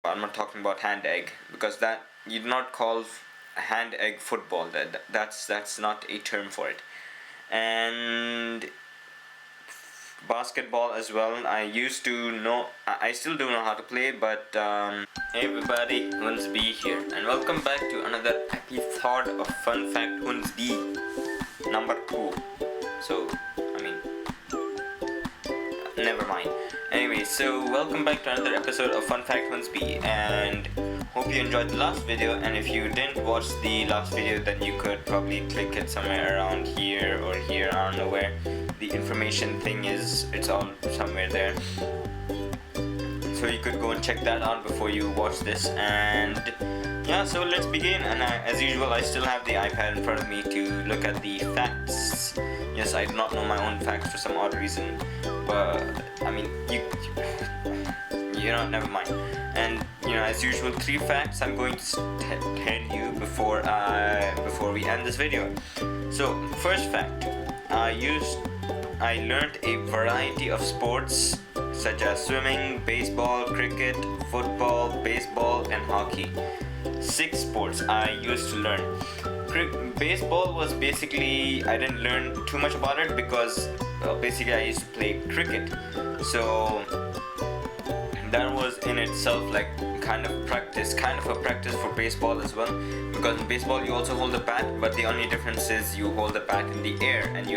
I'm not talking about hand egg, because that you do not call hand egg football. That's not a term for it. And basketball as well. I used to know. I still do know how to play, but hey everybody, HunzB here, and welcome back to another episode of Fun Fact HunzB number 2. So never mind. Anyway, so welcome back to another episode of Fun Fact HunzB, and hope you enjoyed the last video. And if you didn't watch the last video, then you could probably click it somewhere around here or here. I don't know where the information thing is. It's all somewhere there, so you could go and check that out before you watch this. And yeah, so let's begin. And as usual, I still have the iPad in front of me to look at the facts. Yes, I do not know my own facts for some odd reason, but I mean, never mind. And as usual, 3 facts I'm going to tell you before we end this video. So first fact, I learned a variety of sports such as swimming, baseball, cricket, football, baseball, and hockey. 6 sports I used to learn. Baseball was basically, I didn't learn too much about it because basically I used to play cricket, so that was in itself like kind of a practice for baseball as well, because in baseball you also hold the bat, but the only difference is you hold the bat in the air, and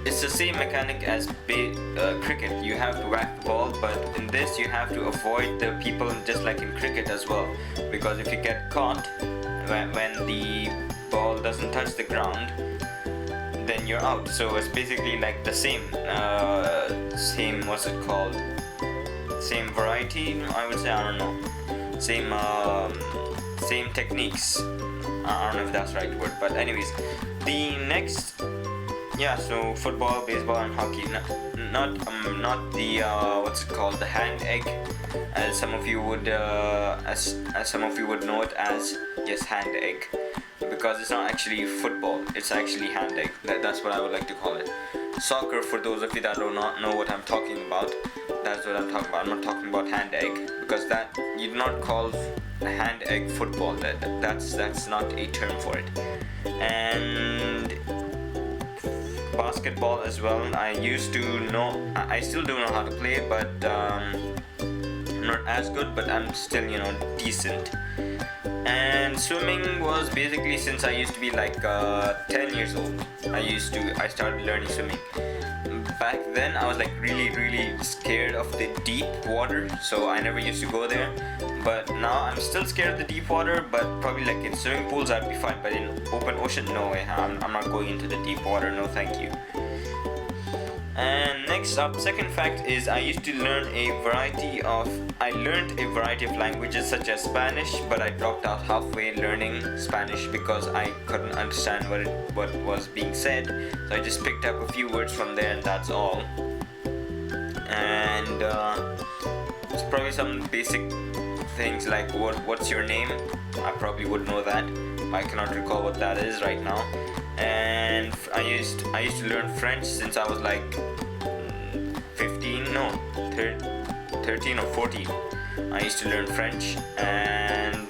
it's the same mechanic as cricket. You have to whack the ball, but in this you have to avoid the people, just like in cricket as well, because if you get caught when the ball doesn't touch the ground, then you're out. So it's basically like the same what's it called, same variety, I would say. I don't know, same techniques. I don't know if that's the right word, but anyways, the next, so football, baseball, and hockey. Not the what's it called, the hand egg, as some of you would as some of you would know it as. Yes, hand egg, because it's not actually football, it's actually hand egg. That's what I would like to call it. Soccer, for those of you that do not know what I'm talking about, that's what I'm talking about. I'm not talking about hand egg, because that you do not call hand egg football. That's not a term for it. And basketball as well, I used to know. I still do know how to play, but I'm not as good, but I'm still decent. And swimming was basically, since I used to be like 10 years old, I started learning swimming. Back then I was like really scared of the deep water, so I never used to go there. But now I'm still scared of the deep water, but probably like in swimming pools I'd be fine, but in open ocean, no way. I'm not going into the deep water, no thank you. And next up, second fact is I learned a variety of languages such as Spanish, but I dropped out halfway learning Spanish because I couldn't understand what was being said. So I just picked up a few words from there, and that's all. And it's probably some basic things like what's your name? I probably would know that. I cannot recall what that is right now. And I used to learn French since I was like 13 or 14. I used to learn French, and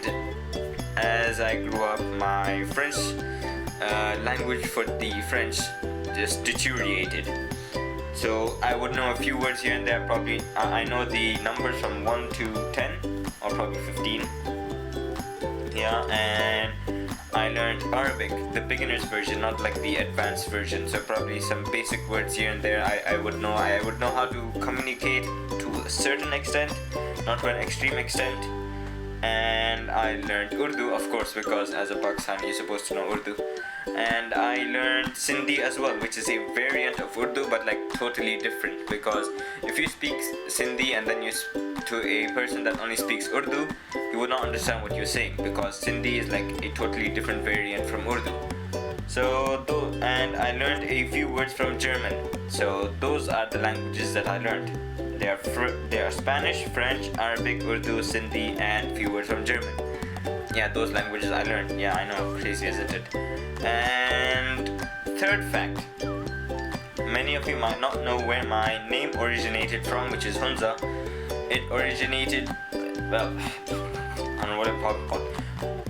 as I grew up, my French language for the French just deteriorated. So I would know a few words here and there. Probably I know the numbers from 1 to 10, or probably 15. Yeah, and I learned Arabic, the beginner's version, not like the advanced version. So probably some basic words here and there I would know. I would know how to communicate to a certain extent, not to an extreme extent. And I learned Urdu, of course, because as a Pakistani you're supposed to know Urdu. And I learned Sindhi as well, which is a variant of Urdu, but like totally different, because if you speak Sindhi and then to a person that only speaks Urdu, he would not understand what you're saying, because Sindhi is like a totally different variant from Urdu. So and I learned a few words from German. So those are the languages that I learned. They are Spanish, French, Arabic, Urdu, Sindhi, and a few words from German. Yeah, those languages I learned. Yeah, I know, crazy, isn't it? And third fact, many of you might not know where my name originated from, which is Hunza. It originated well, I don't know what I'm talking about.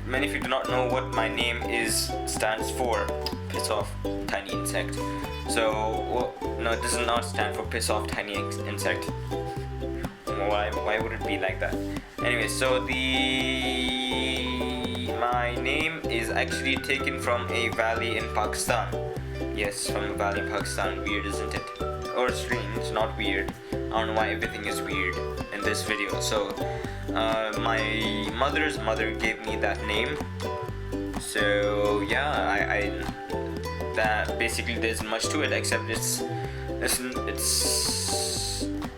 Many of you do not know what my name stands for. Piss off, tiny insect. So, no, it does not stand for piss off, tiny insect. Why would it be like that? Anyway, so my name is actually taken from a valley in Pakistan. Yes, from a valley in Pakistan. Weird, isn't it? Or strange, not weird. I don't know why everything is weird in this video. So, my mother's mother gave me that name. So yeah, that basically there isn't much to it except it's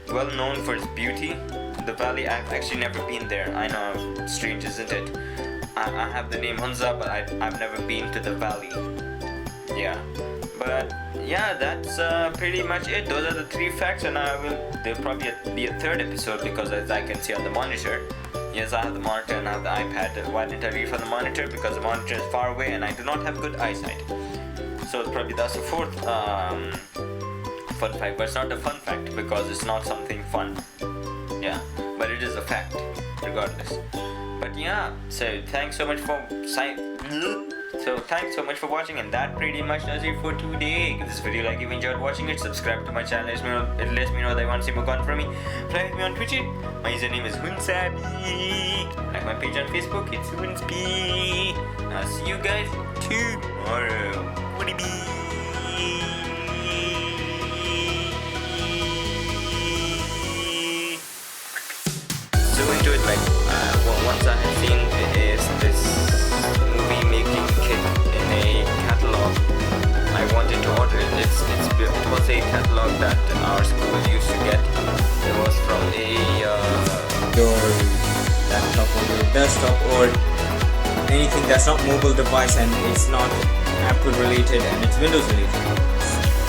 well known for its beauty. The valley, I've actually never been there. I know, strange, isn't it? I have the name Hunza, but I've never been to the valley. Yeah, but yeah, that's pretty much it. Those are the 3 facts, and there'll probably be a 3rd episode because, as I can see on the monitor, yes, I have the monitor and I have the iPad. Why didn't I read from the monitor? Because the monitor is far away and I do not have good eyesight. So probably that's the 4th fun fact, but it's not a fun fact because it's not something fun. Yeah, but it is a fact regardless. But yeah, so thanks so much for watching, and that pretty much does it for today. Give this video a like if you enjoyed watching it. Subscribe to my channel. It lets me know that you want to see more content from me. Follow me on Twitter. My username is HunzB. Like my page on Facebook, it's HunzB. I'll see you guys tomorrow. So into it, like once I had seen this movie making kit in a catalog, I wanted to order it. It was a catalog that our school used to get. It was from your laptop or your desktop or anything that's not mobile device and it's not Apple related and it's Windows related.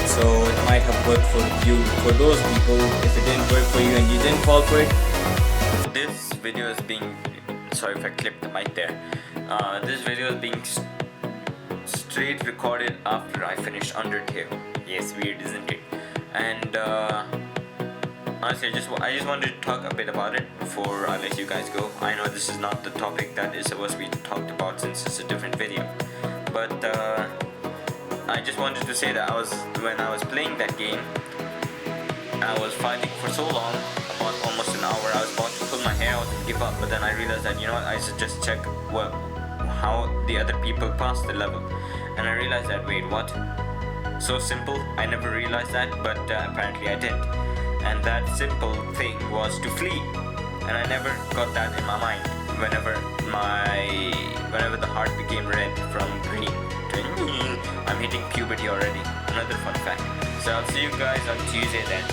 So it might have worked for you, for those people. If it didn't work for you and you didn't fall for it, this video is being, sorry if I clipped the mic there, this video is being straight recorded after I finished Undertale. Yes, weird, isn't it? And honestly, I just wanted to talk a bit about it before I let you guys go. I know this is not the topic that is supposed to be talked about since it's a different video, but I just wanted to say that when I was playing that game, I was fighting for so long, about almost an hour. I was about to pull my hair out and give up, but then I realized that, you know what, I should just check how the other people passed the level. And I realized that, wait, what? So simple? I never realized that, but apparently I did. And that simple thing was to flee. And I never got that in my mind whenever the heart became red from green to I'm hitting puberty already. Another fun fact. So I'll see you guys on Tuesday then.